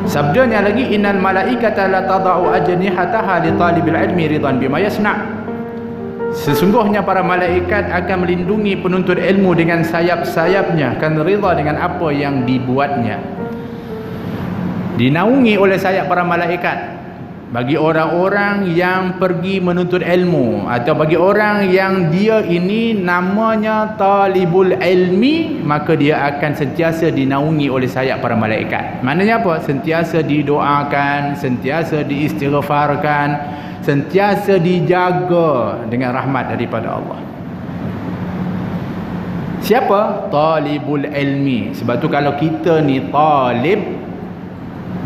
Sabdanya lagi, innal malaikata la tada'u ajnihataha li talibil ilmi ridan bima yasna'. Sesungguhnya para malaikat akan melindungi penuntut ilmu dengan sayap-sayapnya, kan rida dengan apa yang dibuatnya. Dinaungi oleh sayap para malaikat bagi orang-orang yang pergi menuntut ilmu, atau bagi orang yang dia ini namanya talibul ilmi, maka dia akan sentiasa dinaungi oleh sayap para malaikat. Maknanya apa? Sentiasa didoakan, sentiasa diistighfarkan, sentiasa dijaga dengan rahmat daripada Allah. Siapa? Talibul ilmi. Sebab tu kalau kita ni talib,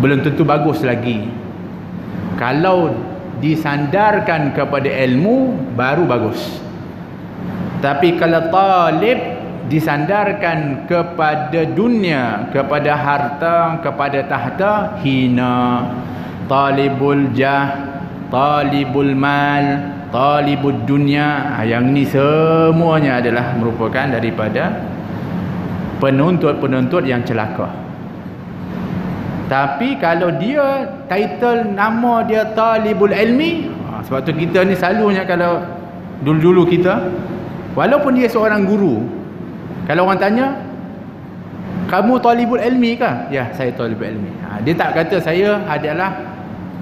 belum tentu bagus lagi. Kalau disandarkan kepada ilmu, baru bagus. Tapi kalau talib disandarkan kepada dunia, kepada harta, kepada tahta, hina. Talibul jah, talibul mal, talibud dunia, yang ni semuanya adalah merupakan daripada penuntut-penuntut yang celaka. Tapi kalau dia title nama dia talibul ilmi, sebab tu kita ni selalunya kalau dulu-dulu kita, walaupun dia seorang guru, kalau orang tanya, kamu talibul ilmi ke? Ya, saya talibul ilmi. Dia tak kata saya adalah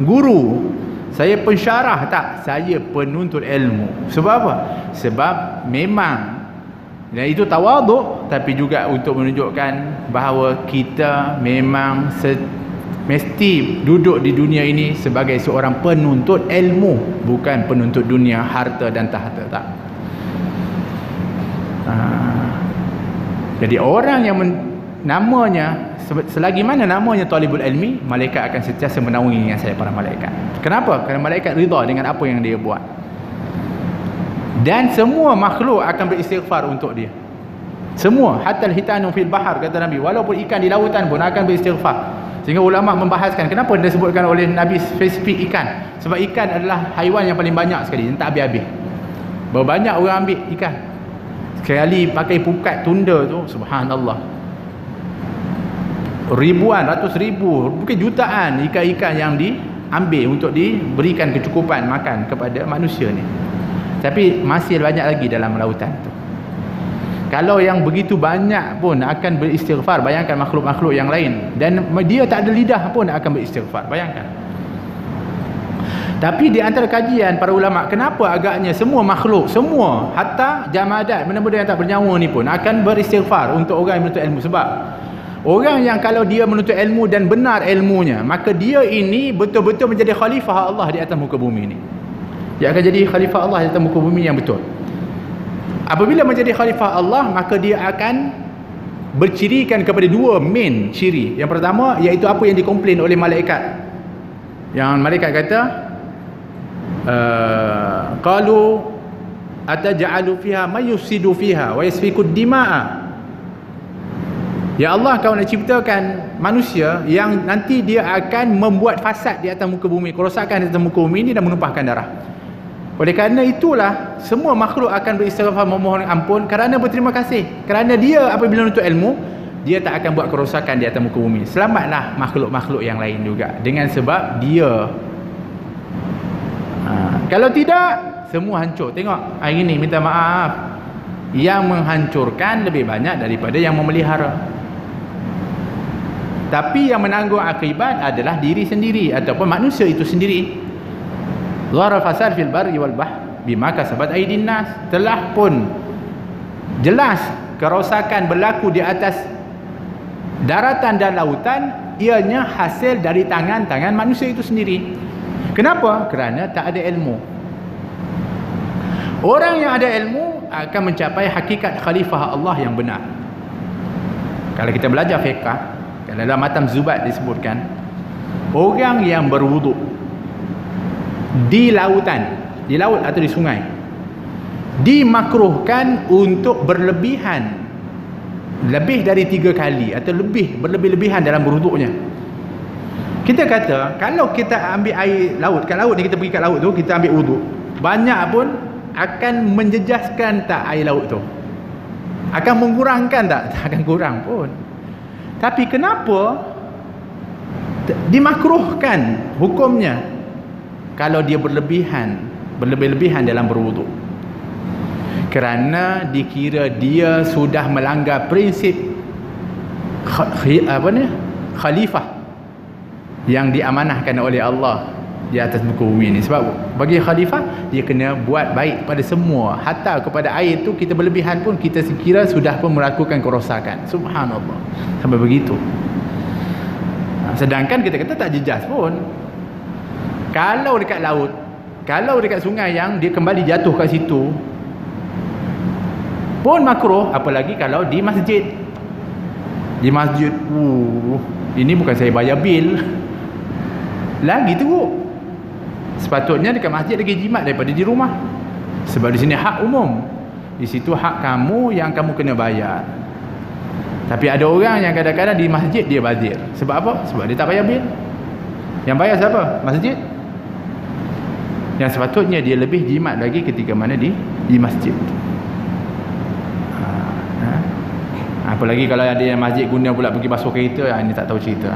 guru, saya pensyarah, tak, saya penuntut ilmu. Sebab apa? Sebab memang, dan itu tawaduk, tapi juga untuk menunjukkan bahawa kita memang mesti duduk di dunia ini sebagai seorang penuntut ilmu, bukan penuntut dunia, harta dan tahta, tak. Jadi orang yang namanya, selagi mana namanya talibul ilmi, malaikat akan sentiasa menaungi dengan saya para malaikat. Kenapa? Kerana malaikat rida dengan apa yang dia buat. Dan semua makhluk akan beristighfar untuk dia. Semua, hatta al-hitanu fil bahar, kata Nabi, walaupun ikan di lautan pun akan beristighfar. Sehingga ulama membahaskan kenapa disebutkan oleh Nabi spesifik ikan. Sebab ikan adalah haiwan yang paling banyak sekali, yang tak habis-habis. Berapa banyak orang ambil ikan. Sekali pakai pukat tunda tu, subhanallah, ribuan, ratus ribu, mungkin jutaan ikan-ikan yang diambil untuk diberikan kecukupan makan kepada manusia ni. Tapi masih banyak lagi dalam lautan tu. Kalau yang begitu banyak pun akan beristighfar, bayangkan makhluk-makhluk yang lain. Dan dia tak ada lidah pun akan beristighfar, bayangkan. Tapi di antara kajian para ulama, kenapa agaknya semua makhluk, semua, hatta jamadat, benda-benda yang tak bernyawa ni pun akan beristighfar untuk orang yang menuntut ilmu. Sebab orang yang kalau dia menuntut ilmu dan benar ilmunya, maka dia ini betul-betul menjadi khalifah Allah di atas muka bumi ni. Dia akan jadi khalifah Allah di atas muka bumi yang betul. Apabila menjadi khalifah Allah, maka dia akan bercirikan kepada dua main ciri. Yang pertama, iaitu apa yang dikomplain oleh malaikat. Yang malaikat kata, qalu ataj'alu fiha may yufsidu fiha wa yasfiku dima'a. Ya Allah, kau nak ciptakan manusia yang nanti dia akan membuat fasad di atas muka bumi, kerosakan di atas muka bumi ini dan menumpahkan darah. Oleh kerana itulah semua makhluk akan beristighfar, memohon ampun kerana berterima kasih. Kerana dia apabila menuntut ilmu, dia tak akan buat kerosakan di atas muka bumi. Selamatlah makhluk-makhluk yang lain juga dengan sebab dia. Kalau tidak, semua hancur. Tengok hari ini, minta maaf, yang menghancurkan lebih banyak daripada yang memelihara. Tapi yang menanggung akibat adalah diri sendiri ataupun manusia itu sendiri. Dhara fasad fil barri wal bahr bima kasabat aydin nas. Telah pun jelas kerosakan berlaku di atas daratan dan lautan, ianya hasil dari tangan-tangan manusia itu sendiri. Kenapa? Kerana tak ada ilmu. Orang yang ada ilmu akan mencapai hakikat khalifah Allah yang benar. Kalau kita belajar fiqh, dalam Matam Zubat disebutkan, orang yang berwuduk di lautan, di laut atau di sungai, dimakruhkan untuk berlebihan, lebih dari 3 kali atau lebih, berlebih-lebihan dalam berwuduknya. Kita kata, kalau kita ambil air laut, kat laut ni, kita pergi kat laut tu, kita ambil wuduk, banyak pun akan menjejaskan tak air laut tu? Akan mengurangkan tak? Tak akan kurang pun. Tapi kenapa dimakruhkan hukumnya kalau dia berlebih-lebihan dalam berwuduk, kerana dikira dia sudah melanggar prinsip khalifah yang diamanahkan oleh Allah di atas muka bumi ni. Sebab bagi khalifah, dia kena buat baik pada semua, hatta kepada air tu kita berlebihan pun kita sekira sudah pun melakukan kerosakan. Subhanallah, sampai begitu. Sedangkan kita kata tak jejas pun. Kalau dekat laut, kalau dekat sungai yang dia kembali jatuh kat situ pun makruh, apalagi kalau di masjid. Di masjid, ini bukan saya bayar bil lagi teruk. Sepatutnya dekat masjid lagi jimat daripada di rumah. Sebab di sini hak umum, di situ hak kamu yang kamu kena bayar. Tapi ada orang yang kadang-kadang di masjid dia bazir. Sebab apa? Sebab dia tak bayar bil. Yang bayar siapa? Masjid. Yang sepatutnya dia lebih jimat lagi ketika mana di masjid. Apalagi kalau ada yang masjid guna pula pergi basuh kereta, ini tak tahu cerita.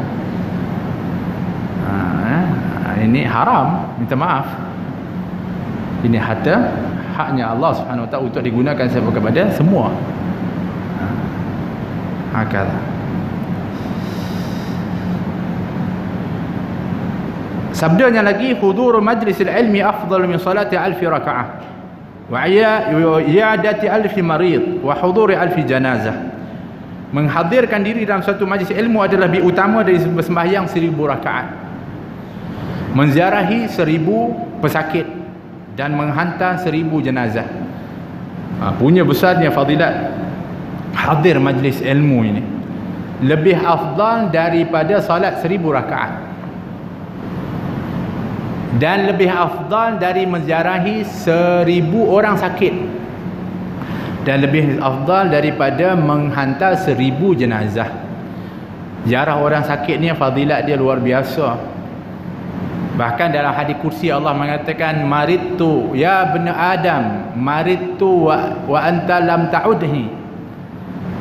Ini haram, minta maaf. Ini haknya Allah Subhanahu Wa Taala untuk digunakan kepada semua. Hakala. Sabdanya lagi, hudurul majlisil ilmi afdal min salati alfi raka'ah wa i'adati alfi marid wa huduri alfi janazah. Menghadirkan diri dalam satu majlis ilmu adalah lebih utama dari bersembahyang 1000 rakaat, menziarahi 1000 pesakit dan menghantar 1000 jenazah. Punya besarnya fadilat hadir majlis ilmu ini, lebih afdal daripada salat 1000 rakaat, dan lebih afdal dari menziarahi 1000 orang sakit, dan lebih afdal daripada menghantar 1000 jenazah. Ziarah orang sakit ni fadilat dia luar biasa. Bahkan dalam hadis kursi Allah mengatakan, maridtu ya bani Adam, maridtu wa anta lam ta'udhi.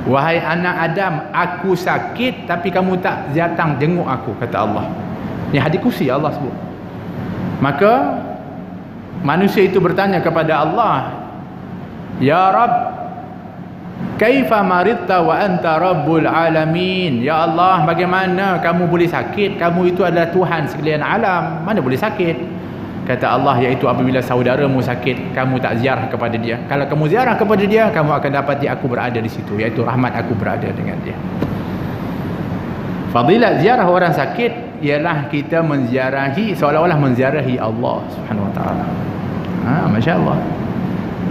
Wahai anak Adam, aku sakit tapi kamu tak datang jenguk aku, kata Allah. Ini hadis kursi Allah sebut. Maka manusia itu bertanya kepada Allah, ya Rabb, kaifa maridta wa anta rabbul alamin? Ya Allah, bagaimana kamu boleh sakit? Kamu itu adalah Tuhan sekalian alam, mana boleh sakit? Kata Allah, iaitu apabila saudaramu sakit, kamu tak ziarah kepada dia. Kalau kamu ziarah kepada dia, kamu akan dapati aku berada di situ, iaitu rahmat aku berada dengan dia. Fadilat ziarah orang sakit ialah kita menziarahi, seolah-olah menziarahi Allah Subhanahu Wa Taala. Masya Allah.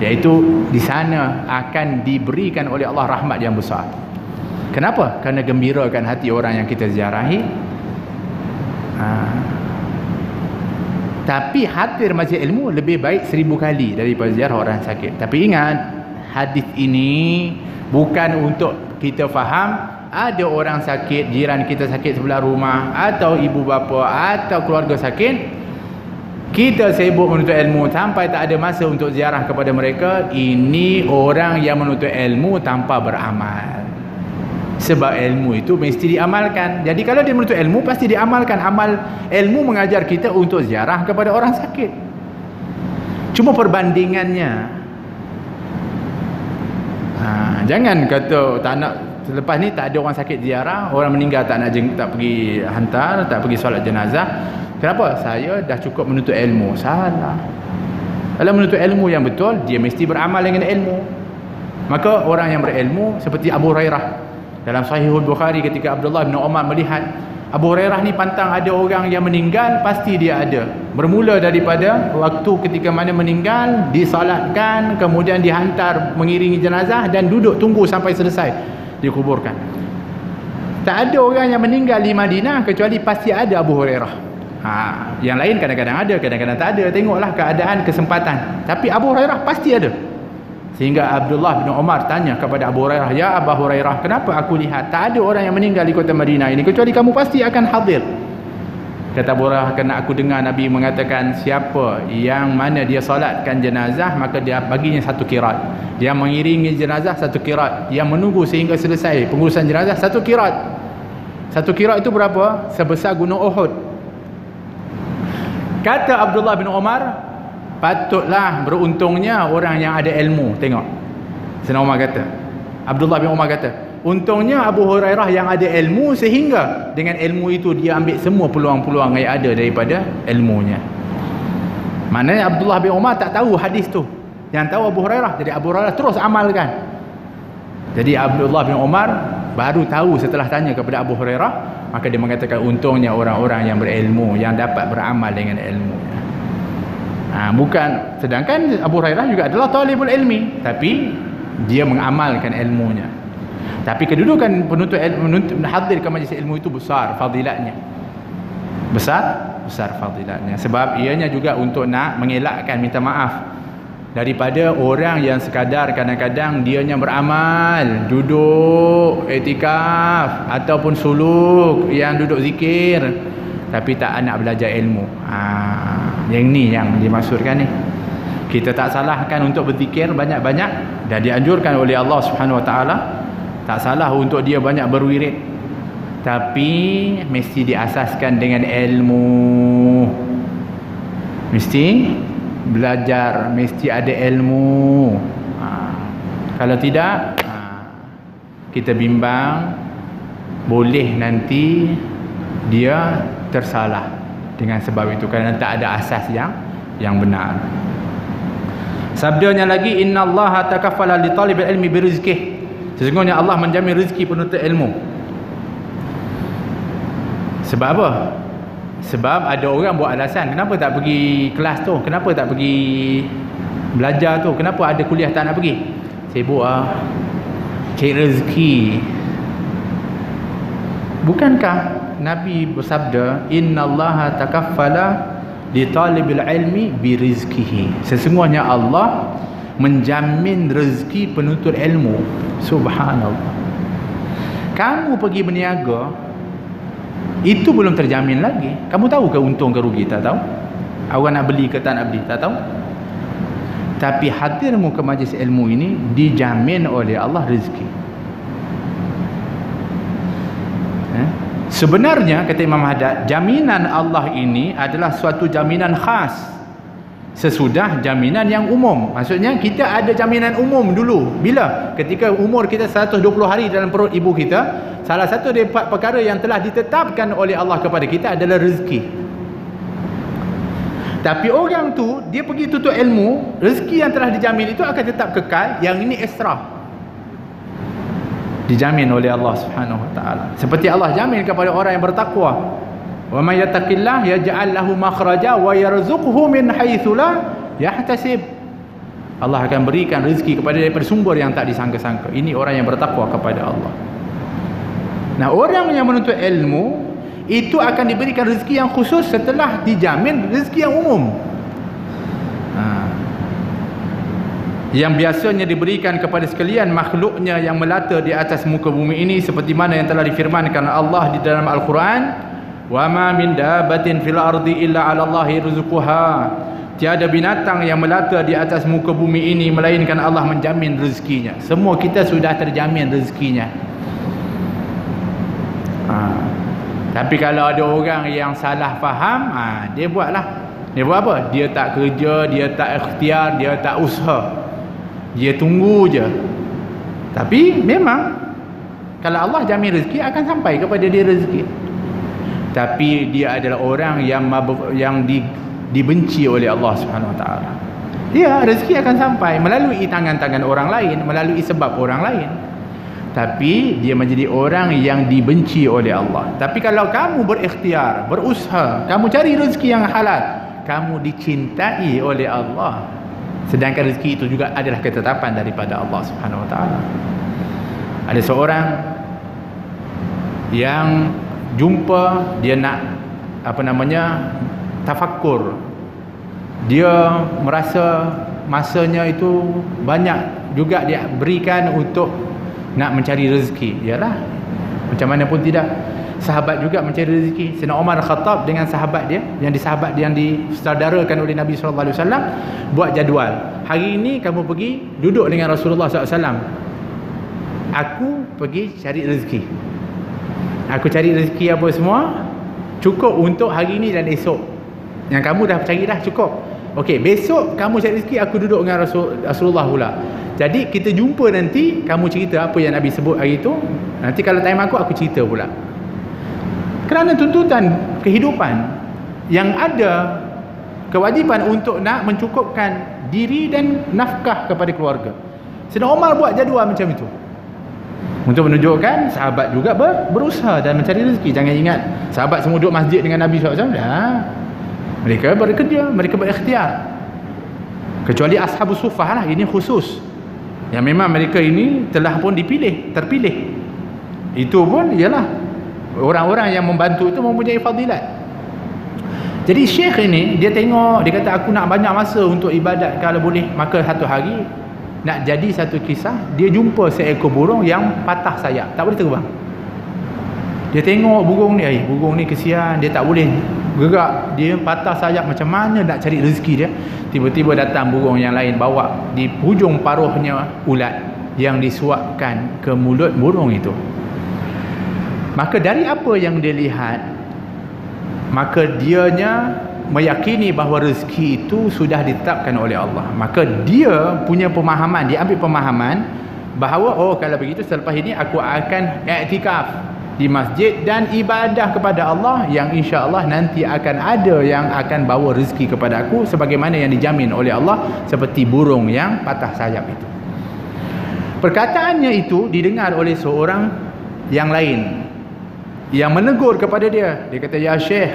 Iaitu di sana akan diberikan oleh Allah rahmat yang besar. Kenapa? Kerana gembirakan hati orang yang kita ziarahi. Tapi hadir majlis ilmu lebih baik 1000 kali daripada ziarah orang sakit. Tapi ingat, hadis ini bukan untuk kita faham ada orang sakit, jiran kita sakit sebelah rumah, atau ibu bapa atau keluarga sakit, kita sibuk menuntut ilmu sampai tak ada masa untuk ziarah kepada mereka. Ini orang yang menuntut ilmu tanpa beramal. Sebab ilmu itu mesti diamalkan. Jadi kalau dia menuntut ilmu, pasti diamalkan. Amal ilmu mengajar kita untuk ziarah kepada orang sakit. Cuma perbandingannya, jangan kata tak nak, selepas ni tak ada orang sakit ziarah, orang meninggal tak nak tak pergi hantar, tak pergi solat jenazah. Kenapa? Saya dah cukup menuntut ilmu. Salah. Kalau menuntut ilmu yang betul, dia mesti beramal dengan ilmu. Maka orang yang berilmu seperti Abu Hurairah dalam Sahihul Bukhari, ketika Abdullah bin Umar melihat Abu Hurairah ni pantang ada orang yang meninggal, pasti dia ada. Bermula daripada waktu ketika mana meninggal, disalatkan, kemudian dihantar mengiringi jenazah dan duduk tunggu sampai selesai dikuburkan. Tak ada orang yang meninggal di Madinah kecuali pasti ada Abu Hurairah. Yang lain kadang-kadang ada, kadang-kadang tak ada. Tengoklah keadaan, kesempatan. Tapi Abu Hurairah pasti ada. Sehingga Abdullah bin Umar tanya kepada Abu Hurairah, ya Abu Hurairah, kenapa aku lihat tak ada orang yang meninggal di kota Madinah ini kecuali kamu pasti akan hadir? Kata Abu Hurairah, kerana aku dengar Nabi mengatakan, siapa yang mana dia solatkan jenazah, maka dia baginya 1 qirat. Dia mengiringi jenazah 1 qirat. Yang menunggu sehingga selesai pengurusan jenazah 1 qirat. Satu qiraat itu berapa? Sebesar gunung Uhud. Kata Abdullah bin Umar, patutlah beruntungnya orang yang ada ilmu. Tengok, Sayyidina Umar kata, Abdullah bin Umar kata, untungnya Abu Hurairah yang ada ilmu, sehingga dengan ilmu itu dia ambil semua peluang-peluang yang ada daripada ilmunya. Maknanya Abdullah bin Umar tak tahu hadis tu, yang tahu Abu Hurairah. Jadi Abu Hurairah terus amalkan. Jadi Abdullah bin Umar baru tahu setelah tanya kepada Abu Hurairah, maka dia mengatakan untungnya orang-orang yang berilmu, yang dapat beramal dengan ilmu. Bukan, sedangkan Abu Hurairah juga adalah talibul ilmi, tapi dia mengamalkan ilmunya. Tapi kedudukan penuntut hadir ke majlis ilmu itu besar fadilatnya. Besar fadilatnya. Sebab ianya juga untuk nak mengelakkan, minta maaf daripada orang yang sekadar kadang-kadang dianya beramal, duduk iktikaf ataupun suluk, yang duduk zikir tapi tak nak belajar ilmu. Yang ni yang dimaksudkan ni. Kita tak salahkan untuk berzikir banyak-banyak, dan dianjurkan oleh Allah Subhanahu Wa Taala. Tak salah untuk dia banyak berwirid, tapi mesti diasaskan dengan ilmu. Mesti belajar, mesti ada ilmu. Kalau tidak, kita bimbang, boleh nanti dia tersalah dengan sebab itu, kerana tak ada asas yang benar. Sabdanya lagi, innallaha takaffala li talibil ilmi birizqih. Sesungguhnya Allah menjamin rezeki penuntut ilmu. Sebab apa? Sebab ada orang buat alasan, kenapa tak pergi kelas tu, kenapa tak pergi belajar tu, kenapa ada kuliah tak nak pergi? Sibuk cari rezeki. Bukankah Nabi bersabda, innallaha takaffala li talibil ilmi birizqihi. Sesungguhnya Allah menjamin rezeki penuntut ilmu. Subhanallah. Kamu pergi berniaga, itu belum terjamin lagi. Kamu tahu ke untung ke rugi? Tak tahu. Orang nak beli ke tak nak beli? Tak tahu. Tapi hadirmu ke majlis ilmu ini dijamin oleh Allah rezeki. Sebenarnya kata Imam Haddad, jaminan Allah ini adalah suatu jaminan khas sesudah jaminan yang umum. Maksudnya kita ada jaminan umum dulu. Bila? Ketika umur kita 120 hari dalam perut ibu kita, salah satu dari 4 perkara yang telah ditetapkan oleh Allah kepada kita adalah rezeki. Tapi orang tu, dia pergi tuntut ilmu, rezeki yang telah dijamin itu akan tetap kekal, yang ini ekstra. Dijamin oleh Allah Subhanahu Wa Taala. Seperti Allah jamin kepada orang yang bertakwa, wa may yattaqillah yaj'al lahu makhraja wa yarzuqhu min haitsu la yahtasib. Allah akan berikan rezeki kepada daripada sumber yang tak disangka-sangka. Ini orang yang bertakwa kepada Allah. Nah, orang yang menuntut ilmu itu akan diberikan rezeki yang khusus setelah dijamin rezeki yang umum. Yang biasanya diberikan kepada sekalian makhluknya yang melata di atas muka bumi ini, seperti mana yang telah difirmankan Allah di dalam Al-Quran, wa ma min dabbatin fil ardi illa 'ala Allahi rizquha. Tiada binatang yang melata di atas muka bumi ini melainkan Allah menjamin rezekinya. Semua kita sudah terjamin rezekinya. Tapi kalau ada orang yang salah faham, dia buatlah. Dia buat apa? Dia tak kerja, dia tak ikhtiar, dia tak usaha. Dia tunggu je. Tapi memang kalau Allah jamin rezeki, akan sampai kepada dia rezeki. Tapi dia adalah orang yang dibenci oleh Allah Subhanahu Wa Taala. Dia rezeki akan sampai melalui tangan-tangan orang lain, melalui sebab orang lain. Tapi dia menjadi orang yang dibenci oleh Allah. Tapi kalau kamu berikhtiar, berusaha, kamu cari rezeki yang halal, kamu dicintai oleh Allah. Sedangkan rezeki itu juga adalah ketetapan daripada Allah Subhanahu Wa Taala. Ada seorang yang jumpa, dia nak tafakkur. Dia merasa masanya itu banyak juga dia berikan untuk nak mencari rezeki. Yalah, macam mana pun tidak, sahabat juga mencari rezeki. Sayyidina Umar Khattab dengan sahabat dia yang disaudarakan oleh Nabi SAW buat jadual. Hari ini kamu pergi duduk dengan Rasulullah SAW, aku pergi cari rezeki. Aku cari rezeki apa semua cukup untuk hari ni dan esok. Yang kamu dah cari dah cukup. Okey, besok kamu cari rezeki, aku duduk dengan Rasulullah pula. Jadi kita jumpa nanti, kamu cerita apa yang Nabi sebut hari tu. Nanti kalau time aku cerita pula. Kerana tuntutan kehidupan yang ada kewajipan untuk nak mencukupkan diri dan nafkah kepada keluarga. Sayyidina Umar buat jadual macam itu. Untuk menunjukkan sahabat juga berusaha dan mencari rezeki. Jangan ingat sahabat semua duduk masjid dengan Nabi SAW. Dah. Mereka bekerja, mereka berikhtiar. Kecuali Ashabus Suffah lah, ini khusus. Yang memang mereka ini telah pun terpilih. Itu pun ialah orang-orang yang membantu itu mempunyai fadilat. Jadi Syekh ini, dia tengok, dia kata aku nak banyak masa untuk ibadat kalau boleh. Maka satu hari nak jadi satu kisah, dia jumpa seekor burung yang patah sayap, tak boleh terbang. Dia tengok burung ni kesian, dia tak boleh gerak, dia patah sayap, macam mana nak cari rezeki dia. Tiba-tiba datang burung yang lain, bawa di hujung paruhnya ulat yang disuapkan ke mulut burung itu. Maka dari apa yang dia lihat, maka dianya meyakini bahawa rezeki itu sudah ditetapkan oleh Allah. Maka dia punya pemahaman, dia ambil pemahaman bahawa kalau begitu selepas ini aku akan i'tikaf di masjid dan ibadah kepada Allah, yang insya-Allah nanti akan ada yang akan bawa rezeki kepada aku sebagaimana yang dijamin oleh Allah, seperti burung yang patah sayap itu. Perkataannya itu didengar oleh seorang yang lain yang menegur kepada dia. Dia kata, "Ya Syekh,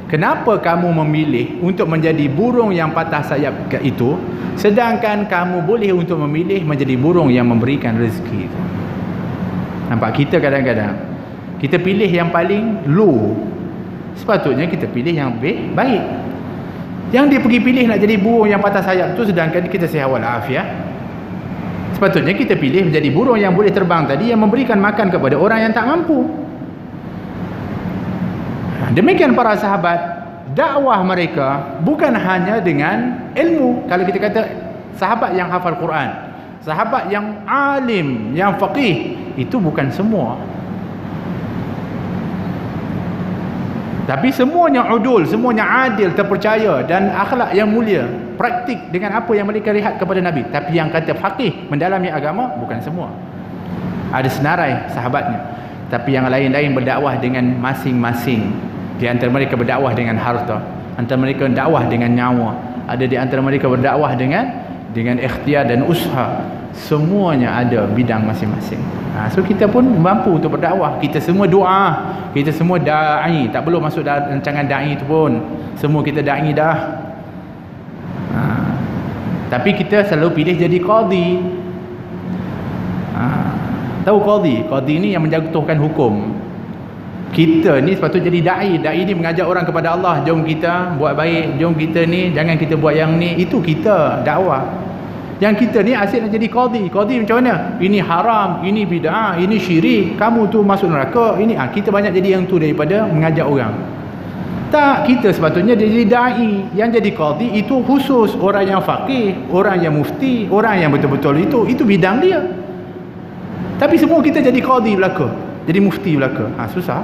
kenapa kamu memilih untuk menjadi burung yang patah sayap itu, sedangkan kamu boleh untuk memilih menjadi burung yang memberikan rezeki itu?" Nampak, kita kadang-kadang kita pilih yang paling low. Sepatutnya kita pilih yang baik. Yang dia pergi pilih nak jadi burung yang patah sayap tu, sedangkan kita sihat walafiat. Sepatutnya kita pilih menjadi burung yang boleh terbang tadi, yang memberikan makan kepada orang yang tak mampu. Demikian para sahabat, dakwah mereka bukan hanya dengan ilmu. Kalau kita kata sahabat yang hafal Quran, sahabat yang alim, yang faqih, itu bukan semua. Tapi semuanya udul, semuanya adil, terpercaya dan akhlak yang mulia, praktik dengan apa yang mereka lihat kepada Nabi. Tapi yang kata faqih, mendalami agama, bukan semua. Ada senarai sahabatnya, tapi yang lain-lain berdakwah dengan masing-masing. Di antara mereka berdakwah dengan harta, antara mereka berdakwah dengan nyawa, ada di antara mereka berdakwah dengan ikhtiar dan usaha. Semuanya ada bidang masing-masing. So kita pun mampu untuk berdakwah. Kita semua doa, kita semua da'i, tak perlu masuk dalam rancangan da'i itu pun. Semua kita da'i dah. Tapi kita selalu pilih jadi qadhi. Tahu qadhi? Qadhi ni yang menjatuhkan hukum. Kita ni sepatutnya jadi da'i. Da'i ni mengajak orang kepada Allah. Jom kita buat baik, jom kita ni, jangan kita buat yang ni. Itu kita dakwah. Yang kita ni asyik nak jadi qadhi. Qadhi macam mana? Ini haram, ini bid'ah, ini syirik, kamu tu masuk neraka. Ini kita banyak jadi yang tu daripada mengajak orang. Tak, kita sepatutnya jadi da'i. Yang jadi qadhi itu khusus orang yang faqih, orang yang mufti, orang yang betul-betul itu bidang dia. Tapi semua kita jadi qadhi belaka, jadi mufti belaka. Susah.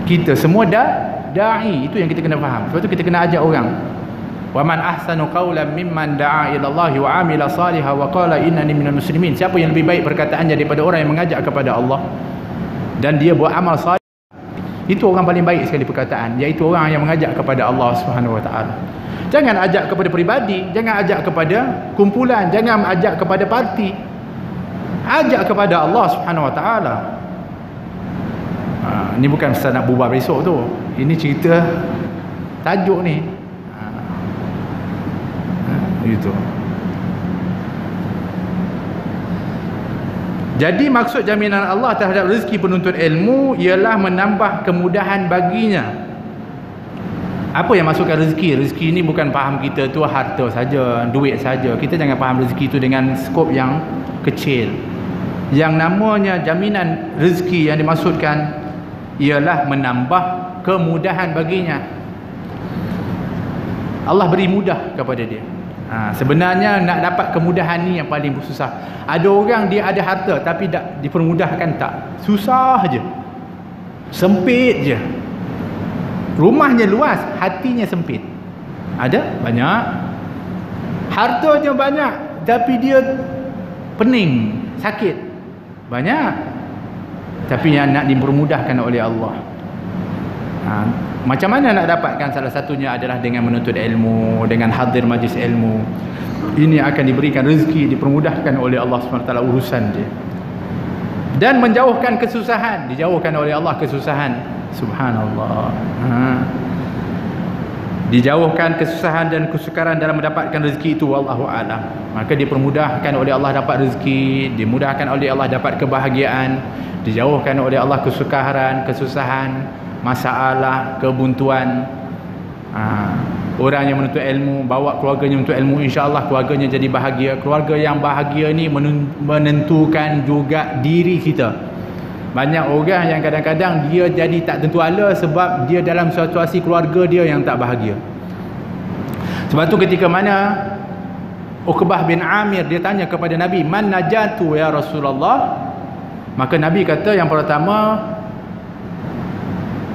Kita semua da'i, itu yang kita kena faham. Sebab tu kita kena ajak orang. Wa man ahsanu qawlan mimman da'a ila Allah wa 'amila salihan wa qala innani minal muslimin. Siapa yang lebih baik perkataannya daripada orang yang mengajak kepada Allah dan dia buat amal salih? Itu orang paling baik sekali perkataan, iaitu orang yang mengajak kepada Allah Subhanahu wa taala. Jangan ajak kepada peribadi, jangan ajak kepada kumpulan, jangan ajak kepada parti. Ajak kepada Allah Subhanahu wa taala. Ini bukan pasal nak bubar besok tu. Ini cerita tajuk ni. Itu. Jadi maksud jaminan Allah terhadap rezeki penuntut ilmu ialah menambah kemudahan baginya. Apa yang masukkan rezeki? Rezeki ni bukan faham kita tu harta saja, duit saja. Kita jangan faham rezeki tu dengan skop yang kecil. Yang namanya jaminan rezeki yang dimaksudkan ialah menambah kemudahan baginya. Allah beri mudah kepada dia. Sebenarnya nak dapat kemudahan ni yang paling susah. Ada orang dia ada harta tapi tak dipermudahkan, tak. Susah je. Sempit je. Rumahnya luas, hatinya sempit. Ada? Banyak. Hartanya banyak tapi dia pening, sakit. Banyak. Tapi yang nak dipermudahkan oleh Allah. Macam mana nak dapatkan? Salah satunya adalah dengan menuntut ilmu, dengan hadir majlis ilmu. Ini akan diberikan rezeki, dipermudahkan oleh Allah SWT urusan dia. Dan menjauhkan kesusahan, dijauhkan oleh Allah kesusahan. Subhanallah. Dijauhkan kesusahan dan kesukaran dalam mendapatkan rezeki itu, wallahu a'lam. Maka dipermudahkan oleh Allah dapat rezeki, dimudahkan oleh Allah dapat kebahagiaan, dijauhkan oleh Allah kesukaran, kesusahan, masalah, kebuntuan. Orang yang menuntut ilmu, bawa keluarganya untuk ilmu, insya-Allah keluarganya jadi bahagia. Keluarga yang bahagia ni menentukan juga diri kita. Banyak orang yang kadang-kadang dia jadi tak tentu ala sebab dia dalam situasi keluarga dia yang tak bahagia. Sebab tu ketika mana Uqbah bin Amir dia tanya kepada Nabi, "Man najatu ya Rasulullah?" Maka Nabi kata yang pertama,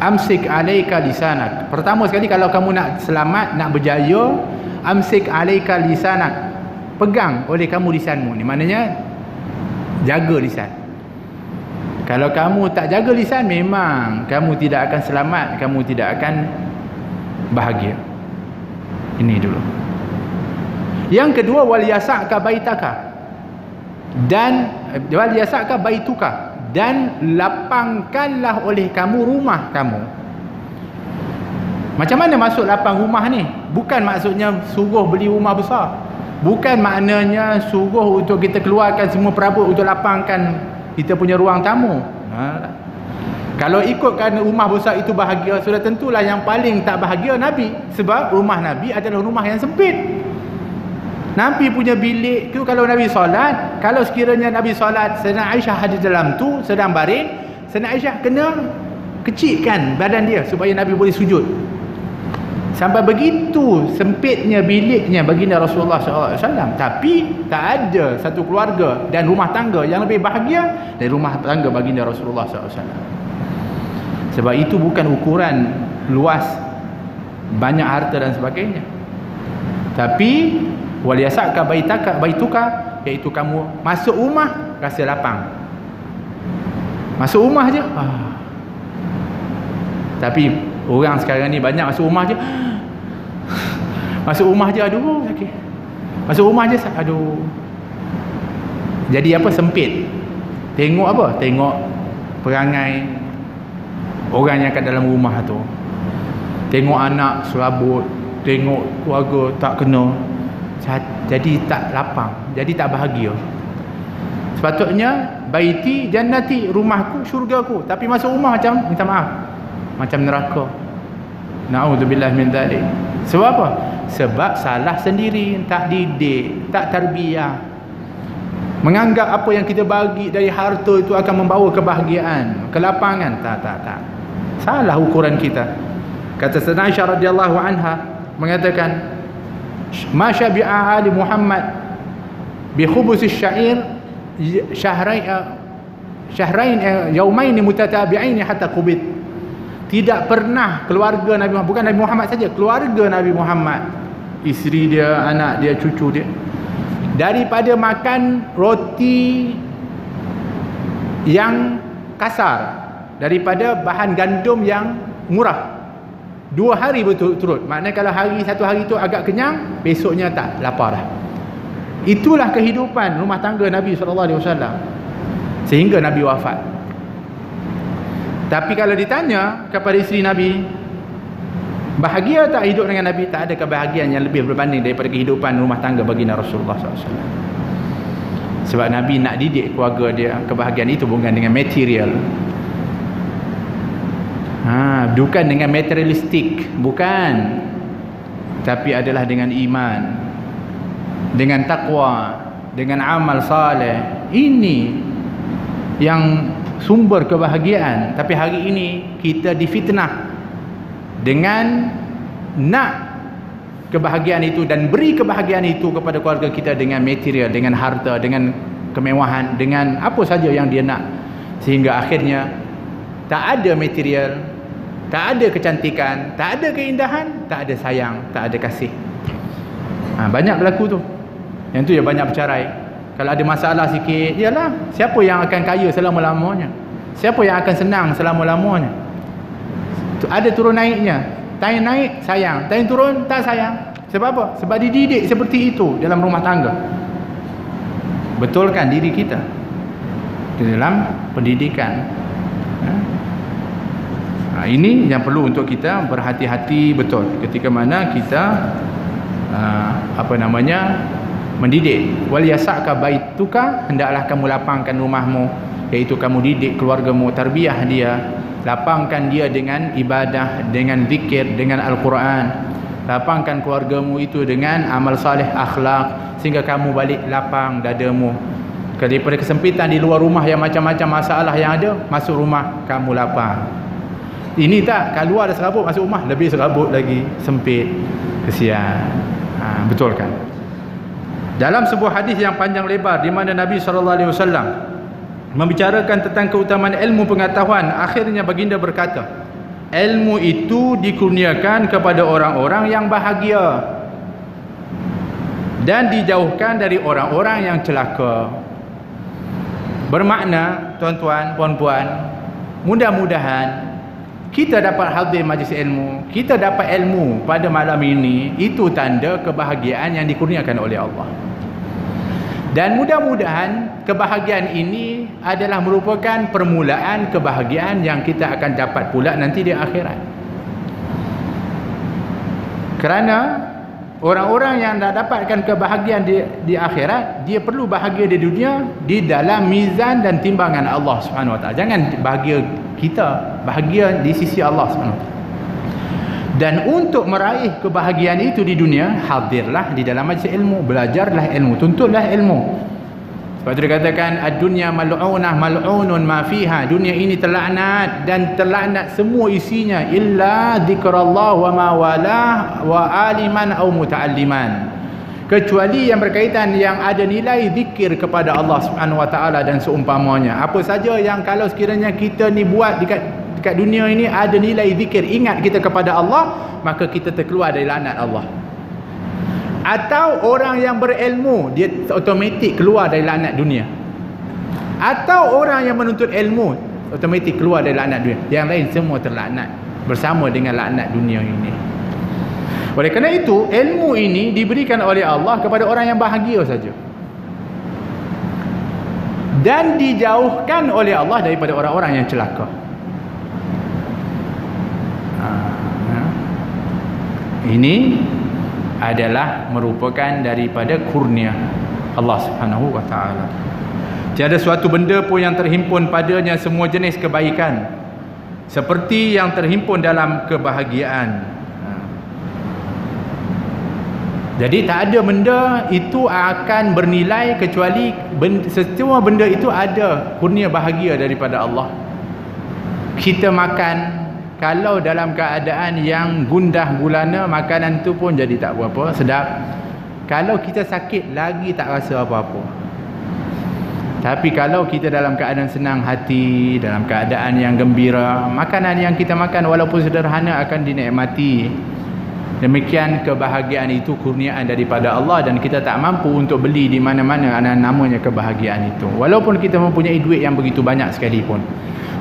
"Amsik alaika lisanak." Pertama sekali kalau kamu nak selamat, nak berjaya, amsik alaika lisanak. Pegang oleh kamu lisanmu. Ni maknanya jaga lisan. Kalau kamu tak jaga lisan, memang kamu tidak akan selamat, kamu tidak akan bahagia. Ini dulu. Yang kedua, wal yasa'ka baitaka. Dan wal yasa'ka baituka, dan lapangkanlah oleh kamu rumah kamu. Macam mana masuk lapang rumah ni? Bukan maksudnya suruh beli rumah besar. Bukan maknanya suruh untuk kita keluarkan semua perabot untuk lapangkan kita punya ruang tamu. Kalau ikutkan rumah besar itu bahagia, sudah tentulah yang paling tak bahagia Nabi. Sebab rumah Nabi adalah rumah yang sempit. Nabi punya bilik tu kalau Nabi solat, kalau sekiranya Nabi solat, Sayyidina Aisyah ada dalam tu sedang baring, Sayyidina Aisyah kena kecilkan badan dia supaya Nabi boleh sujud. Sampai begitu sempitnya biliknya baginda Rasulullah SAW. Tapi tak ada satu keluarga dan rumah tangga yang lebih bahagia dari rumah tangga baginda Rasulullah SAW. Sebab itu bukan ukuran luas, banyak harta dan sebagainya. Tapi wal yasa'ka baituka, iaitu kamu masuk rumah rasa lapang. Masuk rumah je. Tapi orang sekarang ni banyak masuk rumah je. Masuk rumah je, aduh sakit. Masuk rumah je, aduh. Jadi apa? Sempit. Tengok apa? Tengok perangai orang yang kat dalam rumah tu. Tengok anak serabut, tengok keluarga tak kena. Jadi tak lapang, jadi tak bahagia. Sepatutnya baiti jannati, rumahku syurgaku. Tapi masuk rumah macam, minta maaf, macam neraka. Na'udzubillah min dzalik. Sebab apa? Sebab salah sendiri, tak didik, tak tarbiyah. Menganggap apa yang kita bagi dari harta itu akan membawa kebahagiaan, kelapangan. Tak. Salah ukuran kita. Kata Sayyidina Aisyah radhiyallahu anha mengatakan, "Ma syabi'a ali Muhammad bi khubus asy-sya'ir syahrain yaumain mutatabi'ain hatta qubit." Tidak pernah keluarga Nabi Muhammad, bukan Nabi Muhammad saja, keluarga Nabi Muhammad, isteri dia, anak dia, cucu dia, daripada makan roti yang kasar, daripada bahan gandum yang murah 2 hari berturut-turut. Maknanya kalau satu hari itu agak kenyang, besoknya tak lapar dah. Itulah kehidupan rumah tangga Nabi SAW sehingga Nabi wafat. Tapi kalau ditanya kepada isteri Nabi, bahagia tak hidup dengan Nabi? Tak ada kebahagiaan yang lebih berbanding daripada kehidupan rumah tangga baginda Rasulullah SAW. Sebab Nabi nak didik keluarga dia. Kebahagiaan itu bukan dengan material, bukan dengan materialistik, bukan. Tapi adalah dengan iman, dengan takwa, dengan amal saleh. Ini yang sumber kebahagiaan. Tapi hari ini kita difitnah dengan nak kebahagiaan itu dan beri kebahagiaan itu kepada keluarga kita dengan material, dengan harta, dengan kemewahan, dengan apa saja yang dia nak, sehingga akhirnya tak ada material, tak ada kecantikan, tak ada keindahan, tak ada sayang, tak ada kasih. Banyak berlaku tu. Yang tu ya banyak bercerai. Kalau ada masalah sikit, yalah, siapa yang akan kaya selama-lamanya? Siapa yang akan senang selama-lamanya? Ada turun naiknya. Time naik sayang, time turun tak sayang. Sebab apa? Sebab dididik seperti itu dalam rumah tangga. Betulkan diri kita di dalam pendidikan. Ini yang perlu untuk kita berhati-hati betul ketika mana kita mendidik. Wal yasaka baituka, hendaklah kamu lapangkan rumahmu, iaitu kamu didik keluargamu, tarbiyah dia, lapangkan dia dengan ibadah, dengan zikir, dengan Al-Quran. Lapangkan keluargamu itu dengan amal saleh, akhlak, sehingga kamu balik lapang dadamu. Daripada kesempitan di luar rumah yang macam-macam masalah yang ada, masuk rumah kamu lapang. Ini tak, kalau luar ada serabut, masuk rumah lebih serabut lagi, sempit, kesian. Betulkan. Dalam sebuah hadis yang panjang lebar di mana Nabi SAW membicarakan tentang keutamaan ilmu pengetahuan, akhirnya baginda berkata, ilmu itu dikurniakan kepada orang-orang yang bahagia dan dijauhkan dari orang-orang yang celaka. Bermakna, tuan-tuan, puan-puan, mudah-mudahan kita dapat hadir majlis ilmu, kita dapat ilmu pada malam ini, itu tanda kebahagiaan yang dikurniakan oleh Allah. Dan mudah-mudahan kebahagiaan ini adalah merupakan permulaan kebahagiaan yang kita akan dapat pula nanti di akhirat. Kerana orang-orang yang dah dapatkan kebahagiaan di akhirat, dia perlu bahagia di dunia di dalam mizan dan timbangan Allah Subhanahu Wa Taala. Jangan bahagia kita, bahagia di sisi Allah Subhanahu Wa Taala. Dan untuk meraih kebahagiaan itu di dunia, hadirlah di dalam majlis ilmu, belajarlah ilmu, tuntutlah ilmu. Sebab itu dikatakan ad-dunya mal'unah mal'unun ma fiha. Dunia ini terlaknat dan terlaknat semua isinya illa zikrullah wa ma walah wa aliman aw muta'alliman. Kecuali yang berkaitan yang ada nilai zikir kepada Allah Subhanahu Wa Taala dan seumpamanya. Apa saja yang kalau sekiranya kita ni buat dekat dunia ini ada nilai zikir, ingat kita kepada Allah, maka kita terkeluar dari laknat Allah. Atau orang yang berilmu, dia automatik keluar dari laknat dunia. Atau orang yang menuntut ilmu, automatik keluar dari laknat dunia. Yang lain semua terlaknat bersama dengan laknat dunia ini. Oleh kerana itu, ilmu ini diberikan oleh Allah kepada orang yang bahagia saja, dan dijauhkan oleh Allah daripada orang-orang yang celaka. Ini adalah merupakan daripada kurnia Allah Subhanahu Wa Taala. Tiada suatu benda pun yang terhimpun padanya semua jenis kebaikan seperti yang terhimpun dalam kebahagiaan. Jadi tak ada benda itu akan bernilai kecuali semua benda itu ada kurnia bahagia daripada Allah. Kita makan, kalau dalam keadaan yang gundah gulana, makanan tu pun jadi tak berapa sedap. Kalau kita sakit lagi tak rasa apa-apa. Tapi kalau kita dalam keadaan senang hati, dalam keadaan yang gembira, makanan yang kita makan walaupun sederhana akan dinikmati. Demikian kebahagiaan itu kurniaan daripada Allah, dan kita tak mampu untuk beli di mana-mana namanya kebahagiaan itu, walaupun kita mempunyai duit yang begitu banyak sekalipun.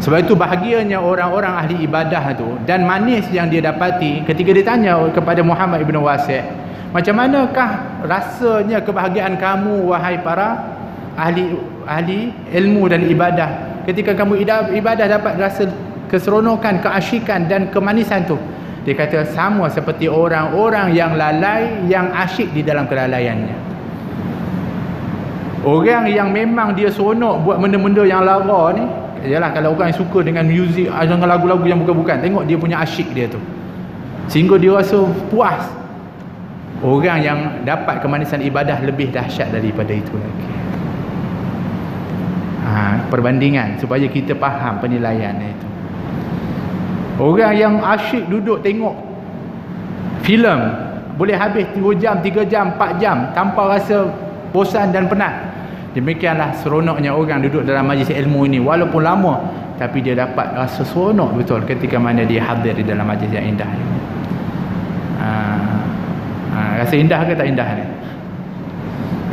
Sebab itu bahagianya orang-orang ahli ibadah tu, dan manis yang dia dapati ketika ditanya kepada Muhammad ibn Wasi', macam manakah rasanya kebahagiaan kamu wahai para ahli ilmu dan ibadah, ketika kamu ibadah dapat rasa keseronokan, keasyikan dan kemanisan tu? Dia kata sama seperti orang-orang yang lalai, yang asyik di dalam kelalaiannya. Orang yang memang dia seronok buat benda-benda yang lara ni, yalah, kalau orang yang suka dengan muzik, dengan lagu-lagu yang bukan-bukan, tengok dia punya asyik dia tu, sehingga dia rasa puas. Orang yang dapat kemanisan ibadah lebih dahsyat daripada itu lagi. Perbandingan supaya kita faham penilaian itu. Orang yang asyik duduk tengok filem, boleh habis 2 jam, 3 jam, 4 jam tanpa rasa bosan dan penat. Demikianlah seronoknya orang duduk dalam majlis ilmu ini, walaupun lama tapi dia dapat rasa seronok betul ketika mana dia hadir di dalam majlis yang indah ni. Rasa indah ke tak indah ni?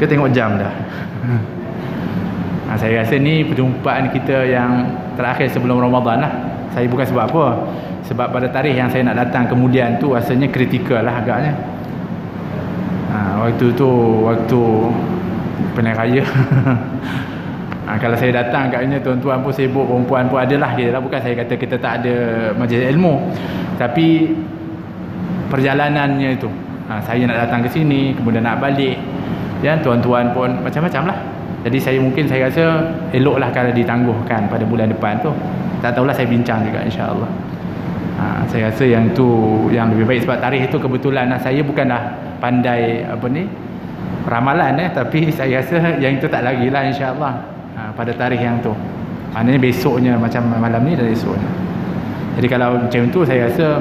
Kita tengok jam dah. Saya rasa ni perjumpaan kita yang terakhir sebelum Ramadan lah. Saya bukan sebab apa, sebab pada tarikh yang saya nak datang kemudian tu rasanya kritikal lah agaknya. Waktu tu waktu Pilihan Raya. Kalau saya datang agaknya tuan-tuan pun sibuk, perempuan pun adalah. Bukan saya kata kita tak ada majlis ilmu, tapi perjalanannya itu, saya nak datang ke sini kemudian nak balik, ya, tuan-tuan pun macam-macam lah. Jadi saya rasa eloklah kalau ditangguhkan pada bulan depan tu. Tak tahulah, saya bincang juga insya-Allah. Saya rasa yang tu yang lebih baik, sebab tarikh itu kebetulan saya bukanlah pandai ramalan, tapi saya rasa yang itu tak lagi lah insya-Allah, pada tarikh yang tu. Maknanya besoknya, macam malam ni dan esoknya. Jadi kalau macam tu saya rasa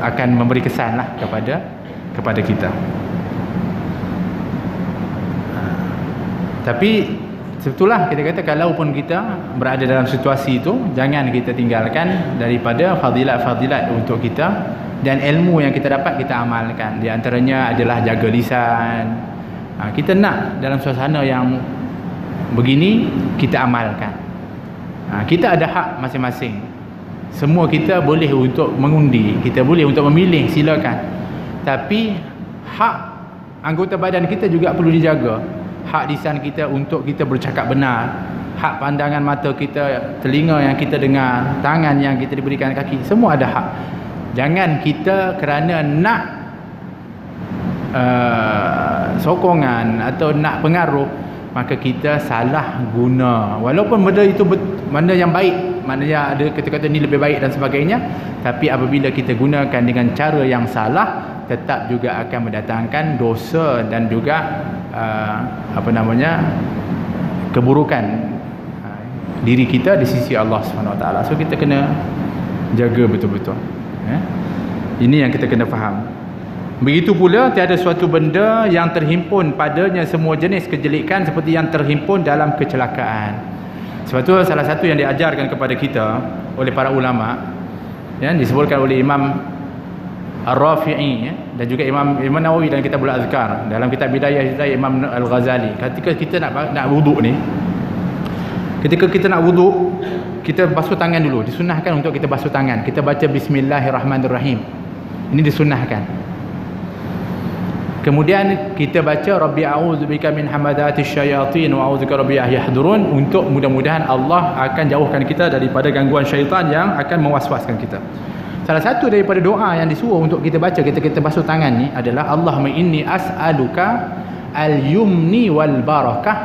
akan memberi kesan lah kepada kita. Tapi sebetulnya kita kata kalaupun kita berada dalam situasi itu, jangan kita tinggalkan daripada fadilat-fadilat untuk kita, dan ilmu yang kita dapat kita amalkan. Di antaranya adalah jaga lisan. Kita nak dalam suasana yang begini kita amalkan. Kita ada hak masing-masing. Semua kita boleh untuk mengundi, kita boleh untuk memilih, silakan. Tapi hak anggota badan kita juga perlu dijaga. Hak lisan kita untuk kita bercakap benar, hak pandangan mata kita, telinga yang kita dengar, tangan yang kita diberikan kaki, semua ada hak. Jangan kita kerana nak sokongan atau nak pengaruh, maka kita salah guna. Walaupun benda itu benda yang baik, maknanya ada kata-kata ni lebih baik dan sebagainya, tapi apabila kita gunakan dengan cara yang salah, tetap juga akan mendatangkan dosa dan juga keburukan diri kita di sisi Allah SWT. So kita kena jaga betul-betul. Ini yang kita kena faham. Begitu pula tiada suatu benda yang terhimpun padanya semua jenis kejelekan seperti yang terhimpun dalam kecelakaan. Sebab tu salah satu yang diajarkan kepada kita oleh para ulama, yang disebutkan oleh Imam Ar-Rafi'i, dan juga Imam Nawawi dalam kitab Al-Azkar, dalam kitab Bidayah Imam Al-Ghazali, ketika kita nak wuduk ni, ketika kita nak wuduk, kita basuh tangan dulu. Disunnahkan untuk kita basuh tangan, kita baca Bismillahirrahmanirrahim, ini disunnahkan. Kemudian kita baca Rabbi a'udzubika min hamadatis syayatin wa a'udzubika rabbi yahdurun, untuk mudah-mudahan Allah akan jauhkan kita daripada gangguan syaitan yang akan mewaswaskan kita. Salah satu daripada doa yang disuruh untuk kita baca kita basuh tangan ni adalah Allahumma inni as'aluka al-yumni wal barakah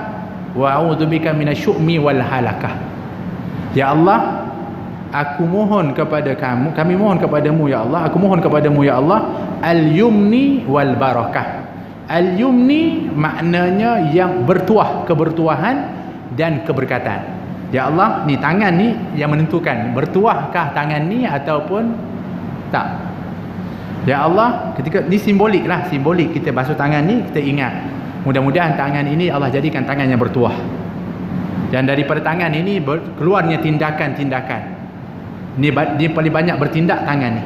wa a'udzubika minasyu'mi wal halakah. Ya Allah, aku mohon kepada kamu, kami mohon kepadamu ya Allah, aku mohon kepadamu ya Allah, al-yumni wal barakah. Al-yumni maknanya yang bertuah, kebertuahan dan keberkatan. Ya Allah, ni tangan ni yang menentukan bertuahkah tangan ni ataupun tak. Ya Allah, ketika ni simbolik lah, simbolik kita basuh tangan ni, kita ingat mudah-mudahan tangan ini Allah jadikan tangan yang bertuah, dan daripada tangan ini keluarnya tindakan-tindakan. Dia paling banyak bertindak tangan ni.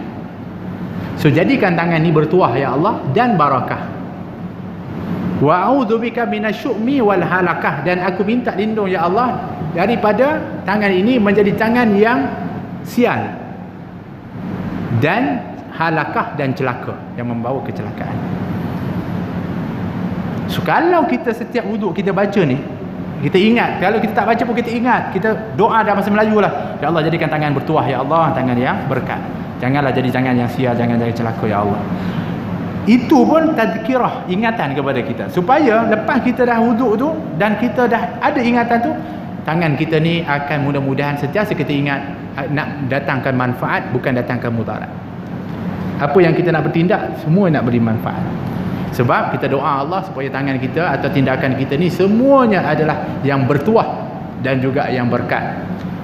So jadikan tangan ni bertuah ya Allah dan barakah. Wa a'udzubika minasyu'mi wal halakah, dan aku minta lindung ya Allah daripada tangan ini menjadi tangan yang sial dan halakah dan celaka, yang membawa kecelakaan. So kalau kita setiap wuduk kita baca ni, kita ingat, kalau kita tak baca pun kita ingat, kita doa dalam bahasa Melayu lah, ya Allah jadikan tangan bertuah ya Allah, tangan yang berkat, janganlah jadi tangan yang sial, jangan jadi celaka ya Allah. Itu pun tazkirah, ingatan kepada kita, supaya lepas kita dah wuduk tu dan kita dah ada ingatan tu, tangan kita ni akan mudah-mudahan sentiasa kita ingat nak datangkan manfaat, bukan datangkan mudarat. Apa yang kita nak bertindak, semua nak beri manfaat. Sebab kita doa Allah supaya tangan kita atau tindakan kita ni semuanya adalah yang bertuah dan juga yang berkat,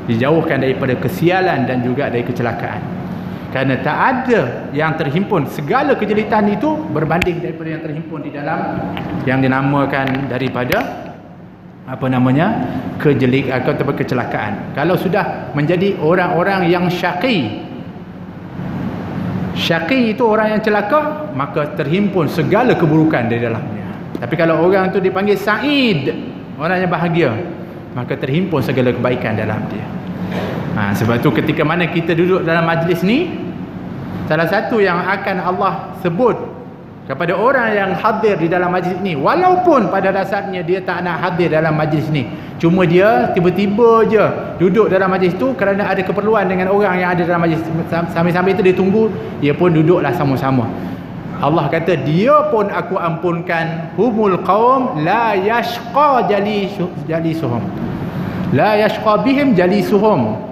dijauhkan daripada kesialan dan juga dari kecelakaan. Kerana tak ada yang terhimpun, segala kejelitan itu berbanding daripada yang terhimpun di dalam yang dinamakan daripada atau kecelakaan. Kalau sudah menjadi orang-orang yang syaqi itu orang yang celaka, maka terhimpun segala keburukan di dalamnya. Tapi kalau orang itu dipanggil sa'id, orang yang bahagia, maka terhimpun segala kebaikan dalam dia. Sebab tu ketika mana kita duduk dalam majlis ni, salah satu yang akan Allah sebut kepada orang yang hadir di dalam majlis ni, walaupun pada dasarnya dia tak nak hadir dalam majlis ni, cuma dia tiba-tiba je duduk dalam majlis tu kerana ada keperluan dengan orang yang ada dalam majlis, sambil-sambil tu dia tunggu, dia pun duduklah sama-sama. Allah kata dia pun aku ampunkan, humul qaum la yashqa jalisuhum, la yashqa bihim jalisuhum.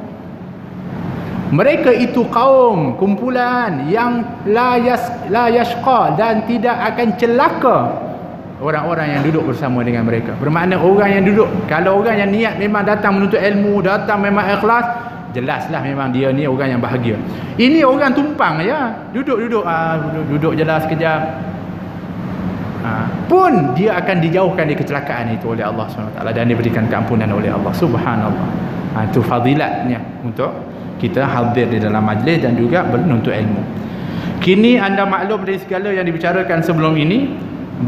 Mereka itu kaum, kumpulan yang la yashqa, dan tidak akan celaka orang-orang yang duduk bersama dengan mereka. Bermakna orang yang duduk, kalau orang yang niat memang datang menuntut ilmu, datang memang ikhlas, jelaslah memang dia ni orang yang bahagia. Ini orang tumpang ya, duduk jelas sekejap, pun dia akan dijauhkan dari kecelakaan itu oleh Allah SWT, dan diberikan keampunan oleh Allah. Subhanallah. Itu fadilatnya untuk kita hadir di dalam majlis dan juga menuntut ilmu. Kini anda maklum dari segala yang dibicarakan sebelum ini,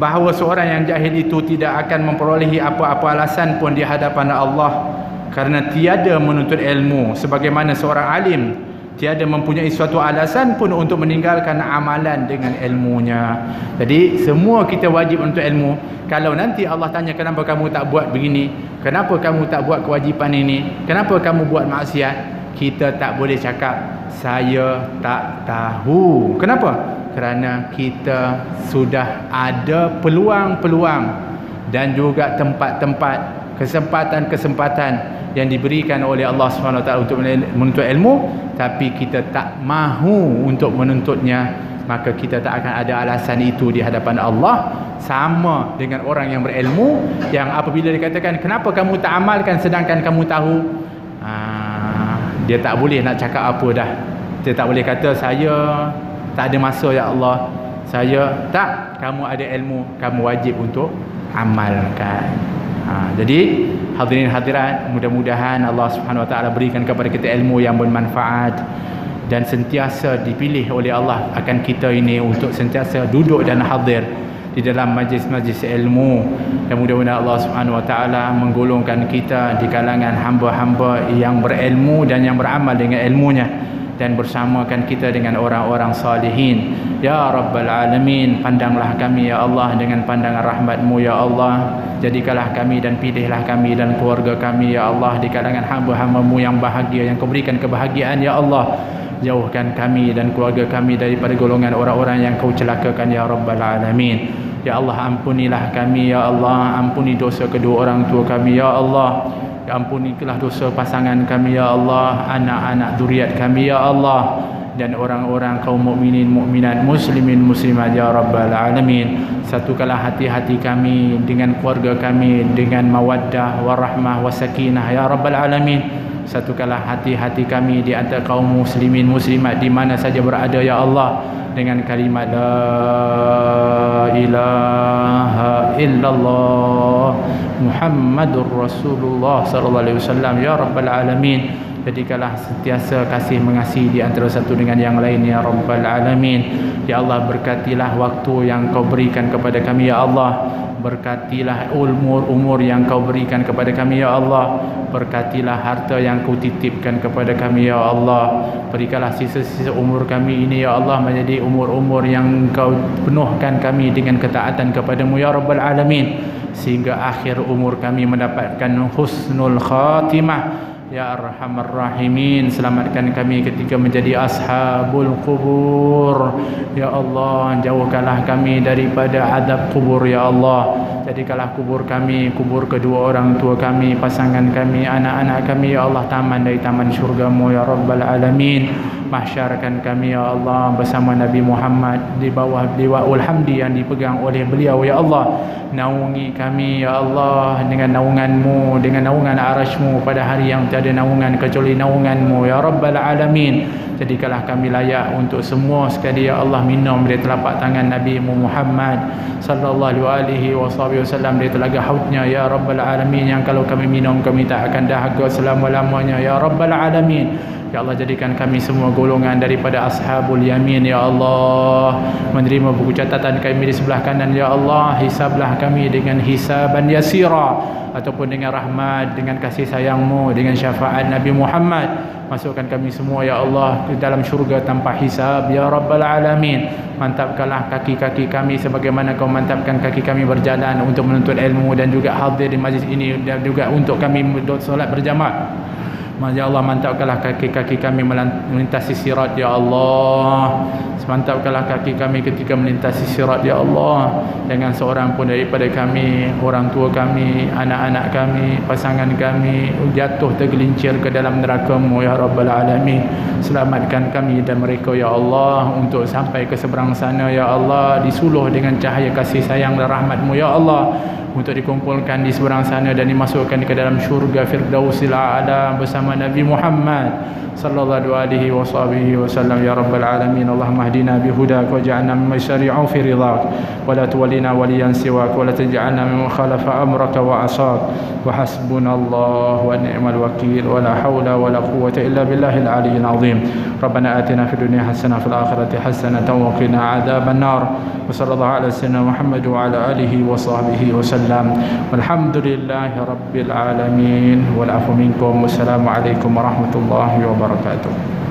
bahawa seorang yang jahil itu tidak akan memperolehi apa-apa alasan pun di hadapan Allah, kerana tiada menuntut ilmu, sebagaimana seorang alim tiada mempunyai suatu alasan pun untuk meninggalkan amalan dengan ilmunya. Jadi semua kita wajib untuk ilmu. Kalau nanti Allah tanya kenapa kamu tak buat begini, kenapa kamu tak buat kewajipan ini, kenapa kamu buat maksiat, kita tak boleh cakap saya tak tahu. Kenapa? Kerana kita sudah ada peluang-peluang dan juga tempat-tempat, kesempatan-kesempatan yang diberikan oleh Allah SWT untuk menuntut ilmu, tapi kita tak mahu untuk menuntutnya, maka kita tak akan ada alasan itu di hadapan Allah. Sama dengan orang yang berilmu, yang apabila dikatakan kenapa kamu tak amalkan sedangkan kamu tahu, dia tak boleh nak cakap apa dah. Dia tak boleh kata saya tak ada masa ya Allah, saya tak. Kamu ada ilmu, kamu wajib untuk amalkan. Jadi hadirin hadirat, mudah-mudahan Allah Subhanahu Wa Taala berikan kepada kita ilmu yang bermanfaat dan sentiasa dipilih oleh Allah akan kita ini untuk sentiasa duduk dan hadir di dalam majlis-majlis ilmu, dan mudah-mudahan Allah Subhanahu Wa Taala menggolongkan kita di kalangan hamba-hamba yang berilmu dan yang beramal dengan ilmunya, dan bersamakan kita dengan orang-orang salihin. Ya Rabbal Alamin, pandanglah kami ya Allah dengan pandangan rahmat-Mu ya Allah. Jadikanlah kami dan pilihlah kami dan keluarga kami ya Allah di kalangan hamba-hamba-Mu yang bahagia, yang Kau berikan kebahagiaan ya Allah. Jauhkan kami dan keluarga kami daripada golongan orang-orang yang Kau celakakan ya Rabbal Alamin. Ya Allah, ampunilah kami ya Allah, ampuni dosa kedua orang tua kami ya Allah. Ya ampunilah dosa pasangan kami ya Allah, anak-anak zuriat kami ya Allah, dan orang-orang kaum mukminin mukminat, muslimin muslimat ya Rabbal Alamin. Satukanlah hati-hati kami dengan keluarga kami dengan mawaddah warahmah wasakinah ya Rabbal Alamin. Satukanlah hati-hati kami di antara kaum muslimin muslimat di mana saja berada ya Allah, dengan kalimat la ilaha illallah Muhammadur Rasulullah sallallahu alaihi wasallam ya Rabbal Alamin. Jadikanlah sentiasa kasih mengasihi di antara satu dengan yang lain ya Rabbal Alamin. Ya Allah, berkatilah waktu yang Kau berikan kepada kami ya Allah. Berkatilah umur yang Kau berikan kepada kami ya Allah. Berkatilah harta yang Kau titipkan kepada kami ya Allah. Berikanlah sisa-sisa umur kami ini ya Allah menjadi umur-umur yang Kau penuhkan kami dengan ketaatan kepadamu ya Rabbal Alamin, sehingga akhir umur kami mendapatkan husnul khatimah ya Arhamar Rahimin. Selamatkan kami ketika menjadi ashabul kubur ya Allah. Jauhkanlah kami daripada azab kubur ya Allah. Jadikanlah kubur kami, kubur kedua orang tua kami, pasangan kami, anak-anak kami ya Allah, taman dari taman syurga-Mu ya Rabbal Alamin. Mahsyarkan kami ya Allah bersama Nabi Muhammad di bawah liwaul hamdi yang dipegang oleh beliau ya Allah. Naungi kami ya Allah dengan naungan-Mu, dengan naungan arasy-Mu pada hari yang tiada ada naungan kecuali naungan-Mu ya Rabbal Alamin. Jadikanlah kami layak untuk semua sekali ya Allah minum dari telapak tangan Nabi-Mu Muhammad sallallahu alaihi wasallam dari telaga haudnya ya Rabbal Alamin, yang kalau kami minum kami tak akan dahaga selama-lamanya ya Rabbal Alamin. Ya Allah, jadikan kami semua golongan daripada ashabul yamin ya Allah, menerima buku catatan kami di sebelah kanan ya Allah. Hisablah kami dengan hisaban yasira, ataupun dengan rahmat, dengan kasih sayang-Mu, dengan syafaat Nabi Muhammad. Masukkan kami semua ya Allah ke dalam syurga tanpa hisab ya Rabbal Alamin. Mantapkanlah kaki-kaki kami sebagaimana Kau mantapkan kaki kami berjalan untuk menuntut ilmu dan juga hadir di majlis ini, dan juga untuk kami solat berjamaah. Ya Allah, mantapkanlah kaki-kaki kami melintasi sirat ya Allah. Mantapkanlah kaki kami ketika melintasi sirat ya Allah. Jangan seorang pun daripada kami, orang tua kami, anak-anak kami, pasangan kami jatuh tergelincir ke dalam neraka-Mu ya Rabbal Alamin. Selamatkan kami dan mereka ya Allah untuk sampai ke seberang sana ya Allah, disuluh dengan cahaya kasih sayang dan rahmat-Mu ya Allah, untuk dikumpulkan di seberang sana dan dimasukkan ke dalam syurga Firdausil A'la bersama Nabi Muhammad sallallahu alaihi wasallam ya Rabbal Alamin. Allahumma hdina bihudak waj'alna mimman syari'u fi ridhak wa la tuwallina waliyan siwak wa la taj'alna mimman khalafa amraka wa asak wa hasbunallahu wa ni'mal wakeel wa la hawla wa la quwwata illa billahil aliyyil azim. Rabbana atina fid dunya hasanah fil akhirati hasanah wa qina adzaban nar. Wa sallallahu ala sayyidina Muhammad wa ala alihi wa sahbihi wasallam. Walhamdulillahi rabbil alamin. Wal afu minkum. Wassalamu alaikum warahmatullahi wabarakatuh.